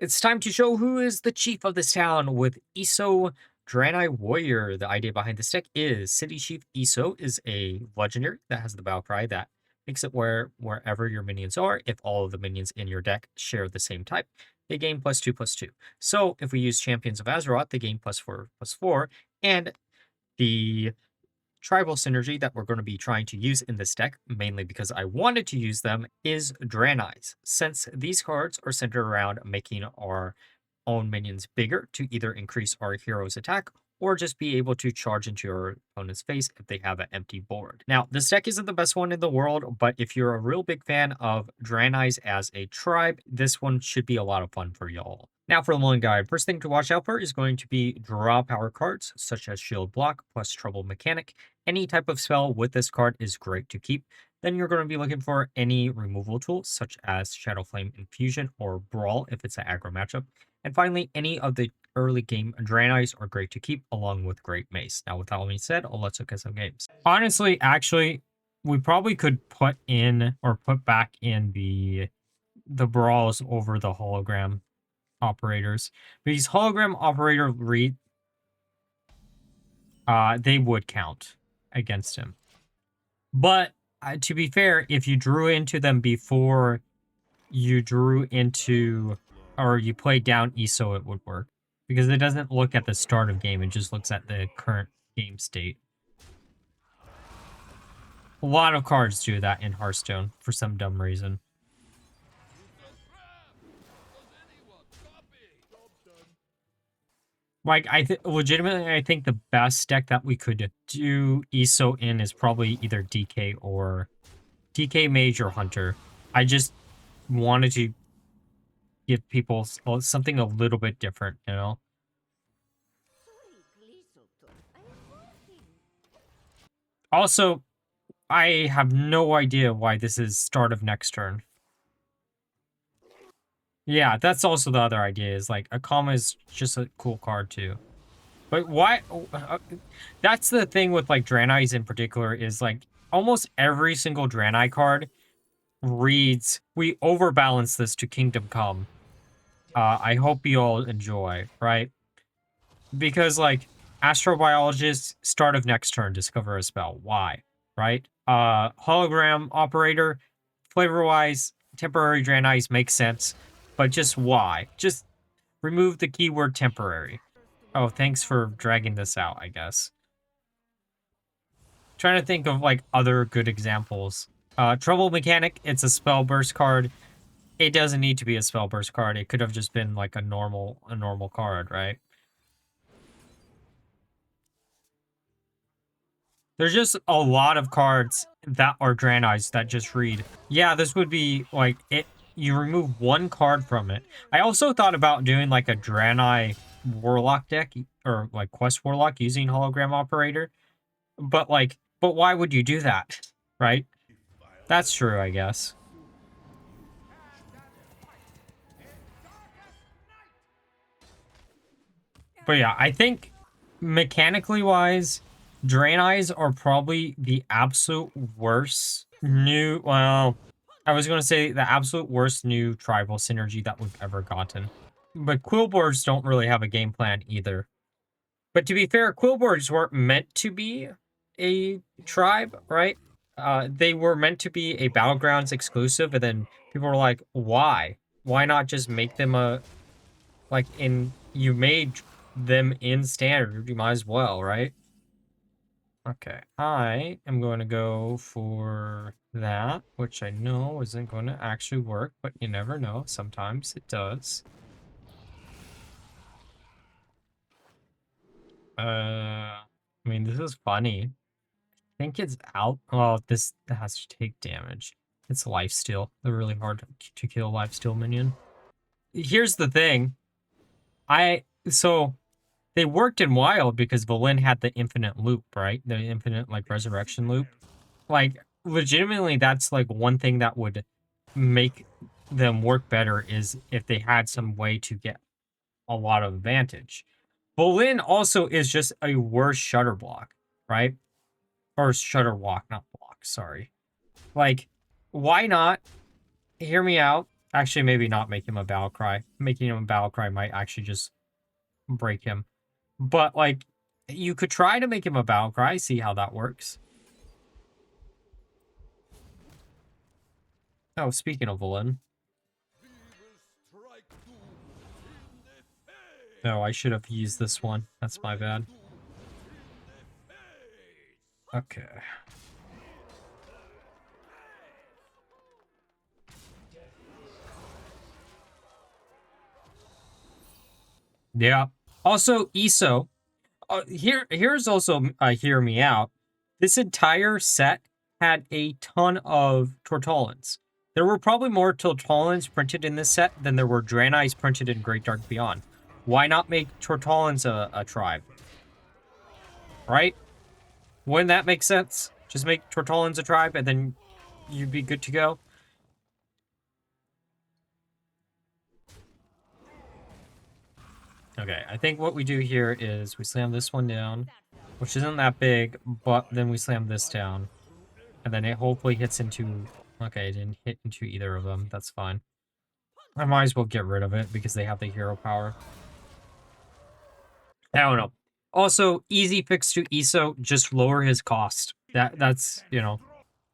It's time to show who is the chief of this town with Esho Draenei Warrior. The idea behind this deck is City Chief Esho is a legendary that has the battle cry that makes it wherever your minions are, if all of the minions in your deck share the same type, they gain +2/+2. So if we use Champions of Azeroth, they gain +4/+4, and the tribal synergy that we're going to be trying to use in this deck, mainly because I wanted to use them, is Draeneis, since these cards are centered around making our own minions bigger to either increase our hero's attack or just be able to charge into your opponent's face if they have an empty board. Now, this deck isn't the best one in the world, but if you're a real big fan of Draeneis as a tribe, this one should be a lot of fun for y'all. Now for the Mulligan guide, first thing to watch out for is going to be draw power cards, such as Shield Block plus Trouble Mechanic. Any type of spell with this card is great to keep. Then you're going to be looking for any removal tools, such as Shadow Flame Infusion or Brawl if it's an aggro matchup. And finally, any of the early game Draeneis are great to keep, along with Great Mace. Now, with that being said, let's look at some games. Honestly, actually, we probably could put back in the brawls over the hologram operators. Because hologram operator read, they would count against him. But to be fair, if you drew into them before you drew into, or you played down Esho, it would work. Because it doesn't look at the start of game, it just looks at the current game state. A lot of cards do that in Hearthstone for some dumb reason. Like, legitimately, I think the best deck that we could do Esho in is probably either DK or DK, Mage, or Hunter. I just wanted to give people something a little bit different, you know? Also, I have no idea why this is start of next turn. Yeah, that's also the other idea, is like Akama is just a cool card too. But why? That's the thing with like Draeneis in particular, is like almost every single Draenei card reads, we overbalance this to Kingdom Come. I hope you all enjoy, right? Because like Astrobiologist, start of next turn, discover a spell. Why? Right? Hologram operator, flavor-wise, temporary Draeneis makes sense, but just why? Just remove the keyword temporary. Oh, thanks for dragging this out, I guess. Trying to think of like other good examples. Trouble Mechanic, it's a spell burst card. It doesn't need to be a spell burst card. It could have just been like a normal card, right? There's just a lot of cards that are Draeneis that just read. Yeah, this would be like it. You remove one card from it. I also thought about doing like a Draenei Warlock deck, or like Quest Warlock using Hologram Operator. But why would you do that? Right? That's true, I guess. But yeah, I think mechanically wise, Draeneis are probably the absolute worst new, well, I was going to say the absolute worst new tribal synergy that we've ever gotten. But Quillboards don't really have a game plan either. But to be fair, Quillboards weren't meant to be a tribe, right? They were meant to be a Battlegrounds exclusive, and then people were like, why? Why not just make them a, like, you made them in Standard, you might as well, right? Okay, I am going to go for that, which I know isn't going to actually work, but you never know. Sometimes it does. I mean, this is funny. I think it's out. Well, this has to take damage. It's lifesteal. They're really hard to kill lifesteal minion. Here's the thing. So they worked in Wild because Velen had the infinite loop, right? The infinite like resurrection loop. Like legitimately, that's like one thing that would make them work better, is if they had some way to get a lot of advantage. Velen also is just a worse shutter block, right? Or shutter walk, not block, sorry. Like, why not? Hear me out. Actually, maybe not make him a battle cry. Making him a battle cry might actually just break him. But, like, you could try to make him a battle cry, see how that works. Oh, speaking of Velen. Oh, I should have used this one. That's my bad. Okay. Yeah. Also, Esho. Here's also hear me out. This entire set had a ton of Tortolans. There were probably more Tortolans printed in this set than there were Draeneis printed in Great Dark Beyond. Why not make Tortolans a tribe? Right? Wouldn't that make sense? Just make Tortolans a tribe and then you'd be good to go. Okay, I think what we do here is we slam this one down, which isn't that big, but then we slam this down. And then it hopefully hits into... Okay, it didn't hit into either of them. That's fine. I might as well get rid of it because they have the hero power. I don't know. Also, easy fix to Esho, just lower his cost. That's, you know,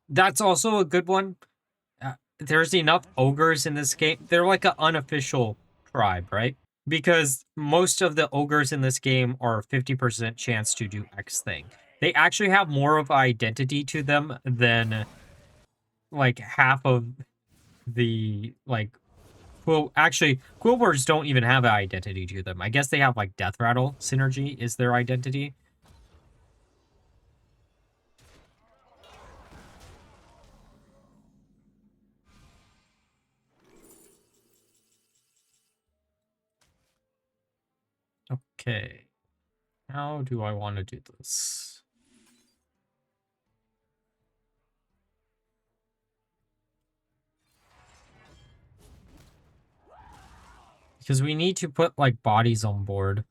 that's also a good one. There's enough ogres in this game. They're like an unofficial tribe, right? Because most of the ogres in this game are 50% chance to do X thing. They actually have more of identity to them than like half of the like actually Quillbirds don't even have an identity to them. I guess they have like Death Rattle synergy is their identity. Okay. How do I want to do this? Because we need to put like bodies on board.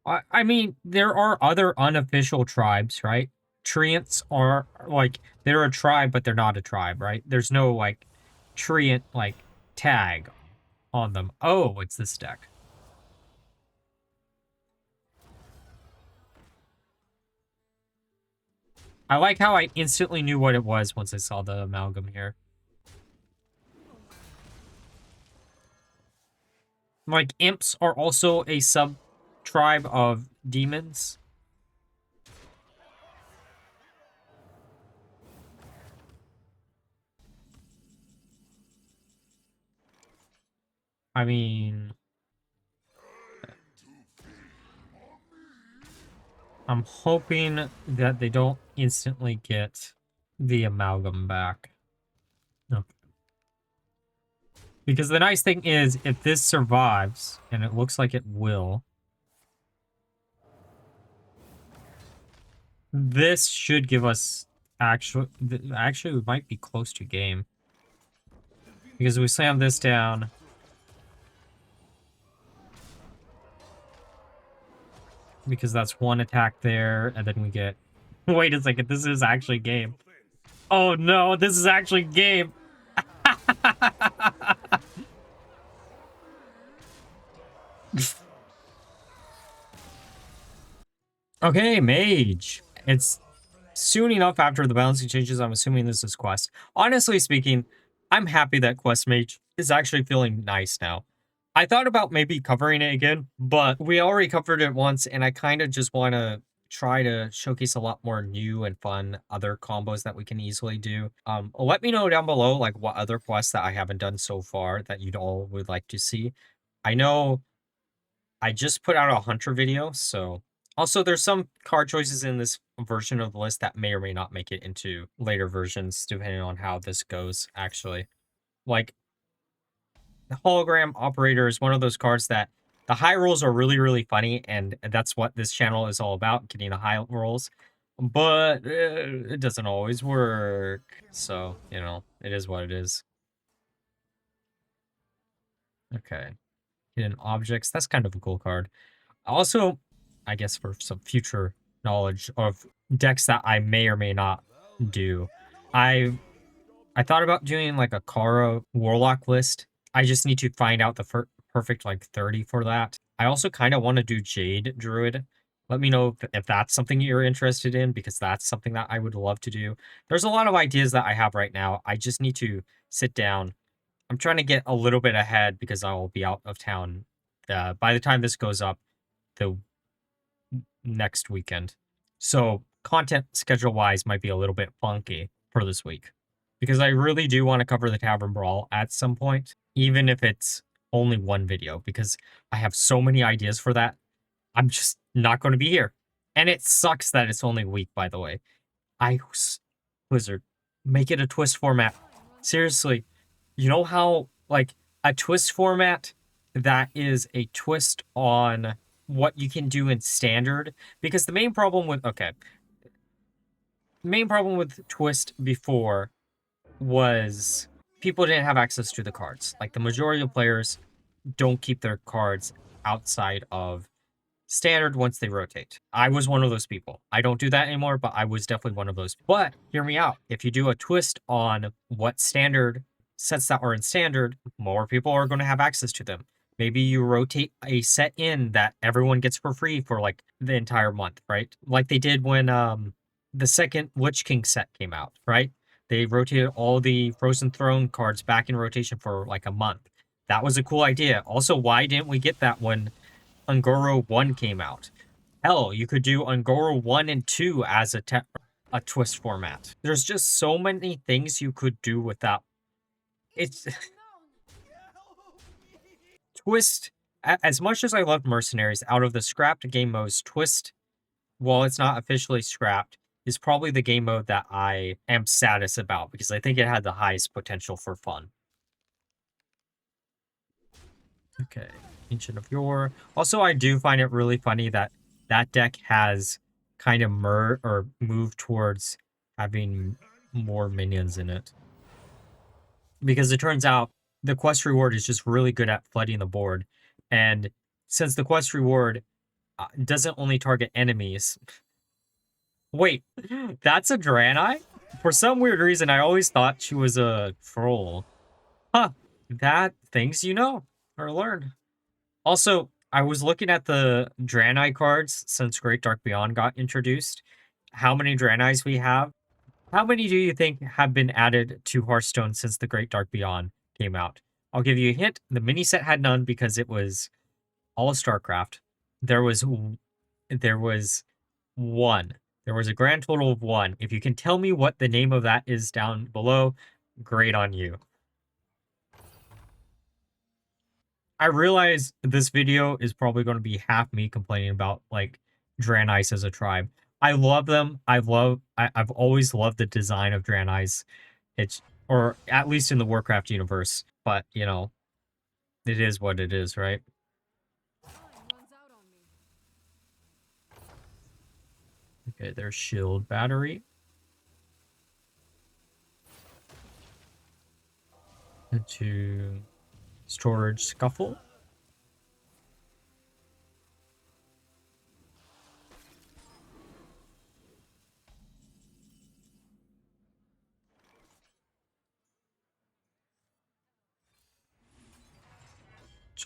I mean, there are other unofficial tribes, right? Treants are like they're a tribe, but they're not a tribe, right? There's no like treant like tag on them. Oh, it's this deck. I like how I instantly knew what it was once I saw the amalgam here. Like, imps are also a sub-tribe of demons. I mean... I'm hoping that they don't instantly get the amalgam back. Okay. Because the nice thing is, if this survives, and it looks like it will, this should give us actually we might be close to game. Because we slam this down. Because that's one attack there, and then we get... Wait a second, this is actually game. Oh no, this is actually game. Okay, Mage. It's soon enough after the balancing changes. I'm assuming this is Quest. Honestly speaking, I'm happy that Quest Mage is actually feeling nice now. I thought about maybe covering it again, but we already covered it once, and I kind of just want to try to showcase a lot more new and fun other combos that we can easily do. Let me know down below like what other quests that I haven't done so far that you'd all would like to see. I know I just put out a Hunter video, so... Also, there's some card choices in this version of the list that may or may not make it into later versions, depending on how this goes, actually. Like, the Hologram Operator is one of those cards that the high rolls are really, really funny, and that's what this channel is all about, getting the high rolls. But it doesn't always work, so, you know, it is what it is. Okay. Hidden Objects, that's kind of a cool card. Also, I guess for some future knowledge of decks that I may or may not do. I thought about doing like a Kara Warlock list. I just need to find out the perfect like 30 for that. I also kind of want to do Jade Druid. Let me know if that's something you're interested in, because that's something that I would love to do. There's a lot of ideas that I have right now. I just need to sit down. I'm trying to get a little bit ahead because I will be out of town by the time this goes up the next weekend. So content schedule wise might be a little bit funky for this week, because I really do want to cover the Tavern Brawl at some point, even if it's only one video, because I have so many ideas for that. I'm just not going to be here. And it sucks that it's only a week, by the way. Blizzard, make it a twist format. Seriously, you know how, like, a twist format that is a twist on what you can do in standard? Because the main problem with, twist before was people didn't have access to the cards. Like, the majority of players don't keep their cards outside of standard once they rotate. I was one of those people. I don't do that anymore, but I was definitely one of those. But hear me out. If you do a twist on what standard sets that are in standard, more people are going to have access to them. Maybe you rotate a set in that everyone gets for free for like the entire month, right? Like they did when the second Lich King set came out, right? They rotated all the Frozen Throne cards back in rotation for like a month. That was a cool idea. Also, why didn't we get that when Ungoro 1 came out? Hell, you could do Ungoro 1 and 2 as a twist format. There's just so many things you could do with that. It's twist, as much as I love Mercenaries, out of the scrapped game modes, twist, while it's not officially scrapped, is probably the game mode that I am saddest about, because I think it had the highest potential for fun. Okay, Ancient of Yore. Also, I do find it really funny that that deck has kind of moved towards having more minions in it. Because it turns out the quest reward is just really good at flooding the board. And since the quest reward doesn't only target enemies... Wait, that's a Draenei? For some weird reason, I always thought she was a troll. Huh, that things you know or learn. Also, I was looking at the Draenei cards since Great Dark Beyond got introduced. How many Draeneis we have? How many do you think have been added to Hearthstone since the Great Dark Beyond came out? I'll give you a hint. The mini set had none because it was all StarCraft. There was one. There was a grand total of one. If you can tell me what the name of that is down below, great on you. I realize this video is probably going to be half me complaining about like Draeneis as a tribe. I love them. I've always loved the design of Draeneis. It's, or at least in the Warcraft universe. But you know, it is what it is, right? Okay, there's shield battery. Into storage scuffle.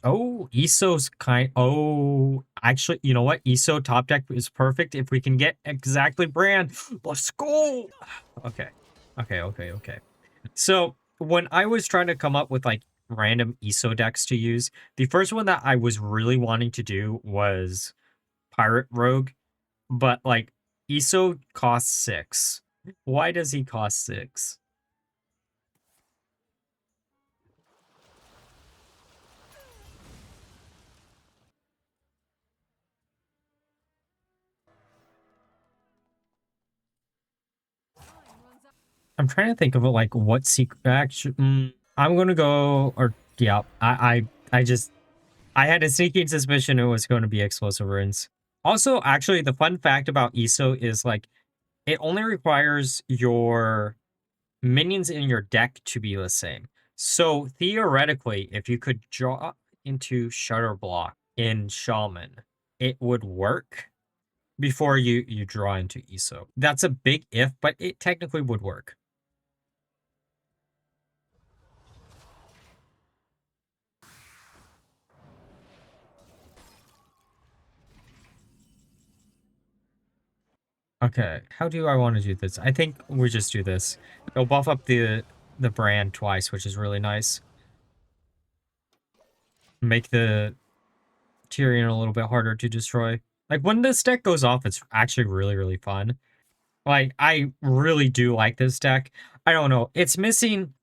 Oh, ESO's actually, you know what? ESO top deck is perfect if we can get exactly brand. Let's go. Okay. So when I was trying to come up with like random ESO decks to use, the first one that I was really wanting to do was Pirate Rogue, but like ESO costs 6. Why does he cost 6? I'm trying to think of it, like what secret action. I'm gonna go, or yeah, I just, I had a sneaking suspicion it was going to be explosive runes. Also, actually, the fun fact about ESO is like it only requires your minions in your deck to be the same. So theoretically, if you could draw into Shutter Block in Shaman, it would work. before you draw into Eso. That's a big if, but it technically would work. Okay, how do I want to do this? I think we just do this. It'll buff up the brand twice, which is really nice. Make the Tyrion a little bit harder to destroy. Like, when this deck goes off, it's actually really, really fun. Like, I really do like this deck. I don't know. It's missing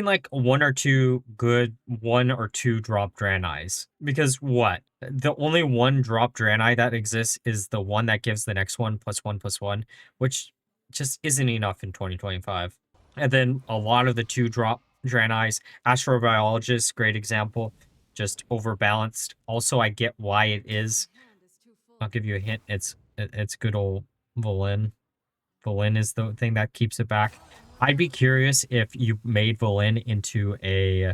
like one or two good 1 or 2 drop Draeneis. Because what? The only one drop Draenei that exists is the one that gives the next one +1/+1, which just isn't enough in 2025. And then a lot of the 2 drop Draeneis, Astrobiologist, great example, just overbalanced. Also, I get why it is. I'll give you a hint. It's good old Velen. Velen is the thing that keeps it back. I'd be curious if you made Velen into a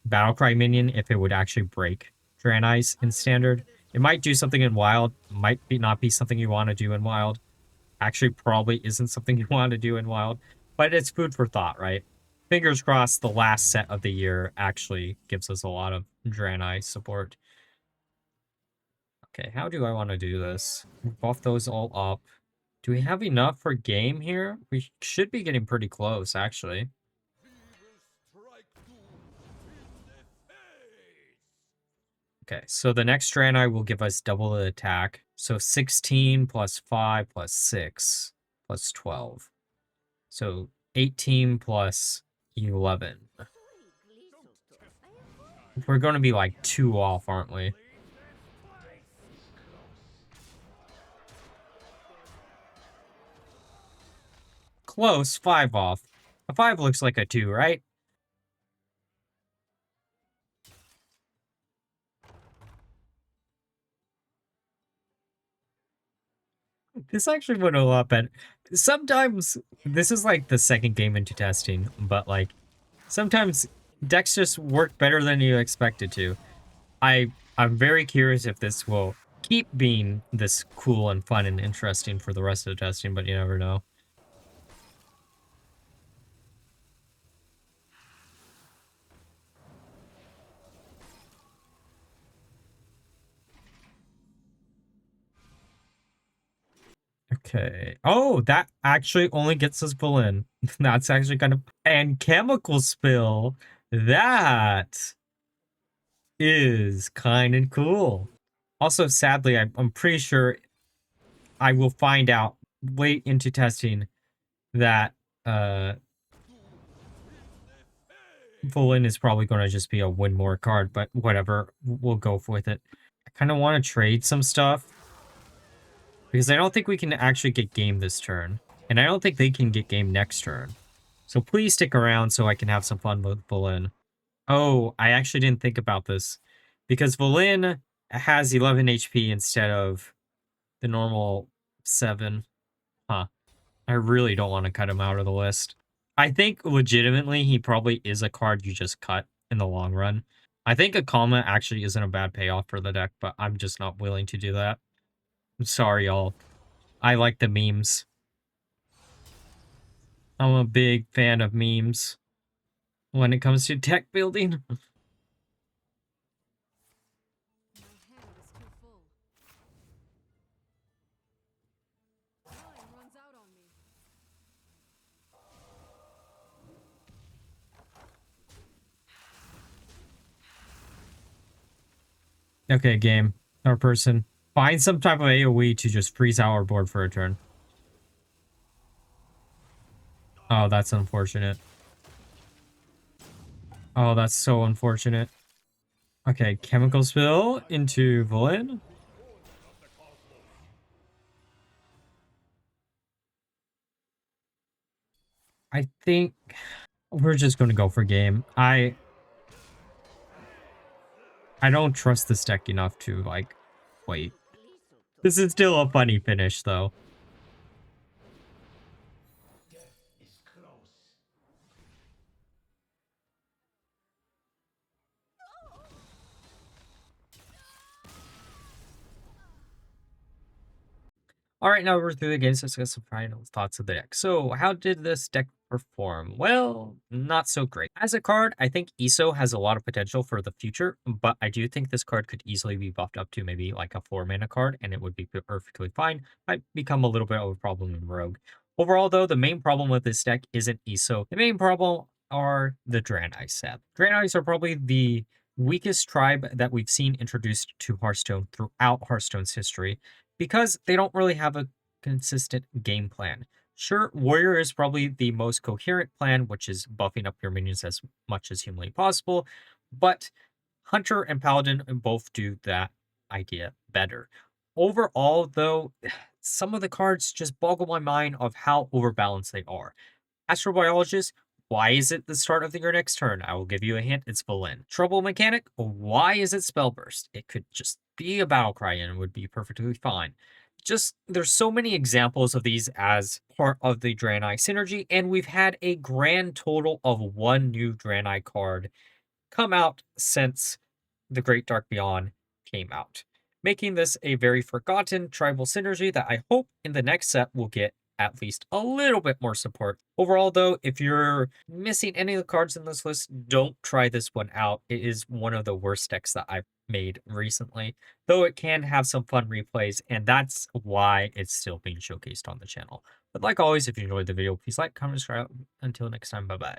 Battlecry minion, if it would actually break Draeneis in Standard. It might do something in Wild, might not be something you want to do in Wild. Actually, probably isn't something you want to do in Wild, but it's food for thought, right? Fingers crossed the last set of the year actually gives us a lot of Draenei support. Okay, how do I want to do this? Buff those all up. Do we have enough for game here? We should be getting pretty close, actually. Okay, so the next Draenei will give us double the attack. So 16 plus 5 plus 6 plus 12. So 18 plus 11. We're going to be like 2 off, aren't we? Close, 5 off. A 5 looks like a 2, right? This actually went a lot better. Sometimes, this is like the second game into testing, but like, sometimes decks just work better than you expected to. I'm very curious if this will keep being this cool and fun and interesting for the rest of the testing, but you never know. Okay. Oh, that actually only gets us Velen. That's actually kind of... And Chemical Spill. That is kind of cool. Also, sadly, I'm pretty sure I will find out late into testing that Velen is probably going to just be a win more card, but whatever, we'll go with it. I kind of want to trade some stuff because I don't think we can actually get game this turn, and I don't think they can get game next turn. So please stick around so I can have some fun with Velen. Oh, I actually didn't think about this because Velen has 11 HP instead of the normal 7. Huh. I really don't want to cut him out of the list. I think legitimately he probably is a card you just cut in the long run. I think Akama actually isn't a bad payoff for the deck, but I'm just not willing to do that. I'm sorry, y'all. I like the memes. I'm a big fan of memes when it comes to deck building. Okay, game. Or person. Find some type of AoE to just freeze our board for a turn. Oh, that's unfortunate. Oh, that's so unfortunate. Okay, Chemical Spill into Velen. I think we're just going to go for game. I don't trust this deck enough to, like, wait. This is still a funny finish, though. All right, now we're through the game, so let's get some final thoughts of the deck. So, how did this deck perform? Well, not so great. As a card, I think Esho has a lot of potential for the future, but I do think this card could easily be buffed up to maybe like a 4 mana card, and it would be perfectly fine. Might become a little bit of a problem in Rogue. Overall, though, the main problem with this deck isn't Esho. The main problem are the Draenei set. Draenei are probably the weakest tribe that we've seen introduced to Hearthstone throughout Hearthstone's history, because they don't really have a consistent game plan. Sure, Warrior is probably the most coherent plan, which is buffing up your minions as much as humanly possible, but Hunter and Paladin both do that idea better. Overall, though, some of the cards just boggle my mind of how overbalanced they are. Astrobiologist, why is it the start of your next turn? I will give you a hint, it's Velen. Trouble Mechanic, why is it Spellburst? It could just be a battle cry and it would be perfectly fine. Just, there's so many examples of these as part of the Draenei synergy, and we've had a grand total of one new Draenei card come out since the Great Dark Beyond came out, making this a very forgotten tribal synergy that I hope in the next set will get at least a little bit more support. Overall, though, if you're missing any of the cards in this list, don't try this one out. It is one of the worst decks that I've made recently, though it can have some fun replays, and that's why it's still being showcased on the channel. But like always, if you enjoyed the video, please like, comment, subscribe. Until next time, bye-bye.